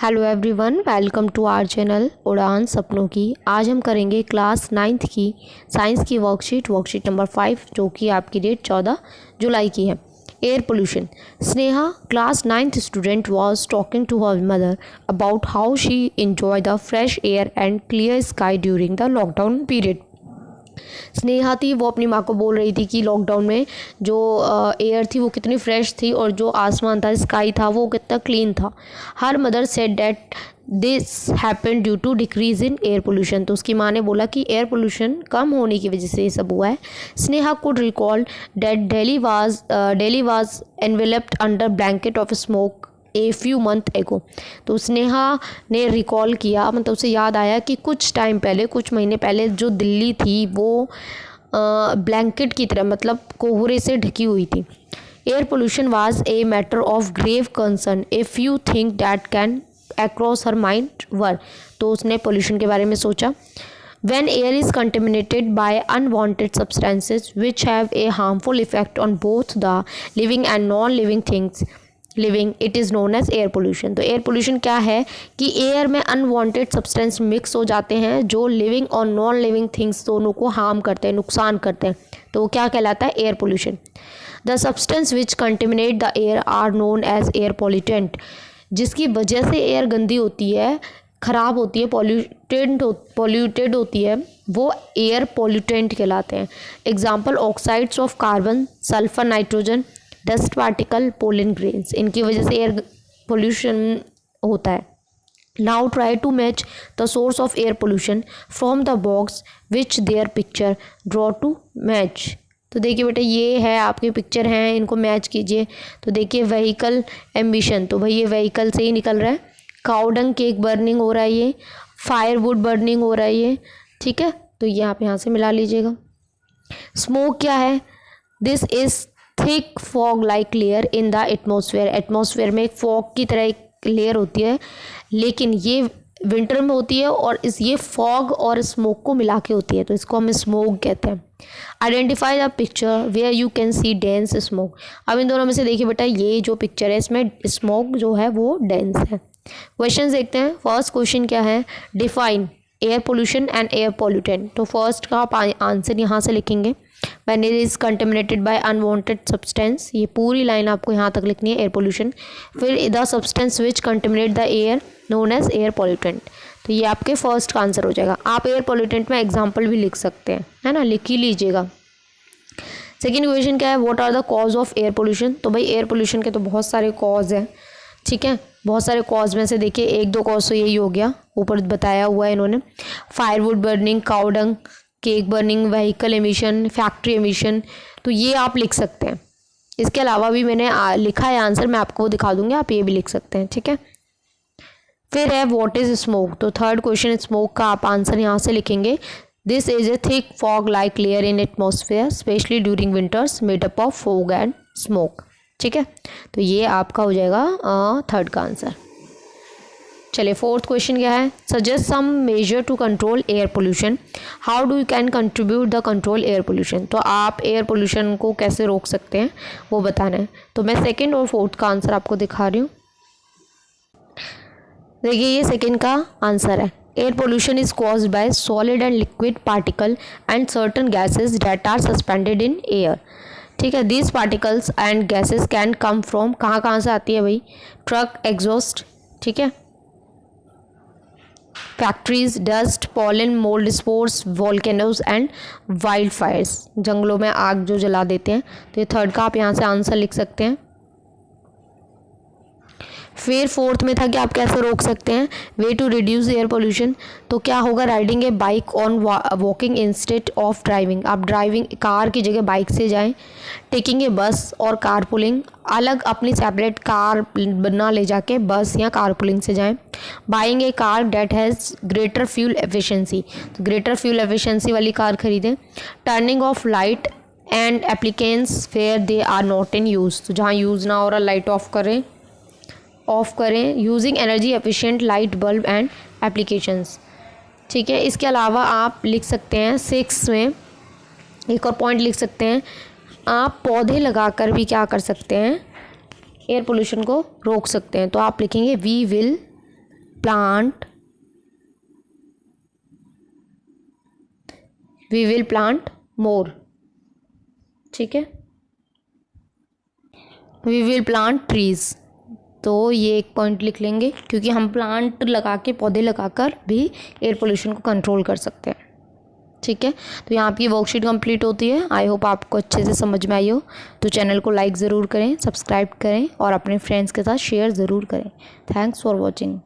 Hello everyone, welcome to our channel Udaan Sapnon की। आज हम करेंगे क्लास 9th की साइंस की वर्कशीट नंबर 5, जो कि आपकी डेट 14 जुलाई की है। Air pollution. Sneha, class 9th student, was talking to her mother about how she enjoy the fresh air and clear sky during the lockdown period. Sneha थी, वो अपनी माँ को बोल रही थी कि लॉकडाउन में जो एयर थी वो कितनी फ्रेश थी और जो आसमान था, स्काई था, वो कितना क्लीन था। Her mother said that this happen due to decrease in air pollution. तो उसकी माँ ने बोला कि एयर पोल्यूशन कम होने की वजह से ये सब हुआ है। Sneha could recall that daily was enveloped under blanket of smoke a few month एगो। तो स्नेहा ने रिकॉल किया, मतलब उसे याद आया कि कुछ टाइम पहले, कुछ महीने पहले जो दिल्ली थी वो ब्लैंकेट की तरह, मतलब कोहरे से ढकी हुई थी। Air pollution was a matter of grave concern if you think that can across her mind where. तो उसने पोल्यूशन के बारे में सोचा। When air is contaminated by unwanted substances which have a harmful effect on both the living and non-living things living, it is known as air pollution. तो air pollution क्या है कि एयर में अनवांटेड सब्सटेंस मिक्स हो जाते हैं जो living और नॉन लिविंग थिंग्स दोनों को हार्म करते हैं, नुकसान करते हैं। तो वो क्या कहलाता है? Air pollution. The substance which contaminate the air are known as air pollutant. जिसकी वजह से एयर गंदी होती है, ख़राब होती है, पॉल्यूटेड होती है, वो एयर पॉल्यूटेंट कहलाते हैं। Example oxides of carbon, sulphur, nitrogen, dust particle, pollen grains. इनकी वजह से एयर पोल्यूशन होता है। Now try to match the source of air pollution from the box which their picture draw to match. तो देखिए बेटा, ये है आपकी पिक्चर हैं, इनको मैच कीजिए। तो देखिए व्हीकल एम्बिशन, तो भाई ये व्हीकल से ही निकल रहा है। काउडंग केक बर्निंग हो रहा है, ये फायरवुड बर्निंग हो रहा है ये, ठीक है। तो ये आप यहाँ से मिला लीजिएगा। स्मोक क्या है? This is thick fog like layer in the atmosphere. Atmosphere में एक फॉग की तरह एक लेयर होती है, लेकिन ये विंटर में होती है और ये फॉग और स्मोक को मिला के होती है, तो इसको हम स्मोक कहते हैं। Identify the picture where you can see dense smoke. अब इन दोनों में से देखिए बेटा, ये जो पिक्चर है इसमें स्मोक जो है वो डेंस है। क्वेश्चन देखते हैं। फर्स्ट क्वेश्चन क्या है? Define air pollution and air pollutant. तो फर्स्ट का आप आंसर यहाँ से लिखेंगे। When it is contaminated by unwanted substance, ये पूरी लाइन आपको यहाँ तक लिखनी है, एयर पोल्यूशन। फिर the substance which contaminate the air known as air pollutant. तो ये आपके फर्स्ट का आंसर हो जाएगा। आप एयर पॉल्यूटेंट में एग्जाम्पल भी लिख सकते हैं, है ना, लिख ही लीजिएगा। सेकेंड क्वेश्चन क्या है? What are the cause of air pollution. तो भाई एयर पोल्यूशन के तो बहुत सारे कॉज हैं, ठीक है। बहुत सारे कॉज में से देखिए एक दो कॉज तो यही हो गया, ऊपर बताया हुआ है इन्होंने। Firewood burning, cow dung cake burning, vehicle emission, factory emission, तो ये आप लिख सकते हैं। इसके अलावा भी मैंने लिखा है आंसर, मैं आपको दिखा दूंगी, आप ये भी लिख सकते हैं, ठीक है। फिर है व्हाट इज स्मोक। तो थर्ड क्वेश्चन स्मोक का आप आंसर यहाँ से लिखेंगे। This is a thick fog like layer in atmosphere specially during winters made up of fog and smoke, ठीक है। तो ये आपका हो जाएगा थर्ड का आंसर। चलिए फोर्थ क्वेश्चन क्या है? Suggest some measure to control air pollution. How do you can contribute the control air pollution. तो आप एयर पोल्यूशन को कैसे रोक सकते हैं वो बताना है। तो मैं सेकंड और फोर्थ का आंसर आपको दिखा रही हूँ। देखिए ये सेकंड का आंसर है। Air pollution is caused by solid and liquid particle and certain gases that are suspended in air, ठीक है। These particles and gases can come from, कहाँ से आती है भाई? ट्रक एग्जॉस्ट, ठीक है, factories, dust, pollen, mould spores, volcanoes and wild fires. जंगलों में आग जो जला देते हैं। तो ये थर्ड का आप यहाँ से आंसर लिख सकते हैं। फिर फोर्थ में था कि आप कैसे रोक सकते हैं। Way to reduce air pollution. तो क्या होगा? Riding a bike on walking instead of driving. आप ड्राइविंग कार की जगह बाइक से जाएं। टेकिंग ए बस और कार पुलिंग, अलग अपनी सेपरेट कार बना ले जाके बस या कार पुलिंग से जाएं। Buying a car that has greater fuel efficiency. तो ग्रेटर फ्यूल एफिशिएंसी वाली कार खरीदें। Turning off light and appliances where they are not in use. तो जहाँ यूज़ ना हो रहा लाइट ऑफ करें। Using energy efficient light bulb and applications, ठीक है। इसके अलावा आप लिख सकते हैं 6 में एक और पॉइंट लिख सकते हैं। आप पौधे लगाकर भी क्या कर सकते हैं? एयर पोल्यूशन को रोक सकते हैं। तो आप लिखेंगे वी विल प्लांट मोर। ठीक है, वी विल प्लांट ट्रीज। तो ये एक पॉइंट लिख लेंगे क्योंकि हम प्लांट लगा के, पौधे लगाकर भी एयर पोल्यूशन को कंट्रोल कर सकते हैं। ठीक है, तो यहाँ आपकी वर्कशीट कंप्लीट होती है। आई होप आपको अच्छे से समझ में आई हो। तो चैनल को लाइक ज़रूर करें, सब्सक्राइब करें और अपने फ्रेंड्स के साथ शेयर ज़रूर करें। Thanks for watching.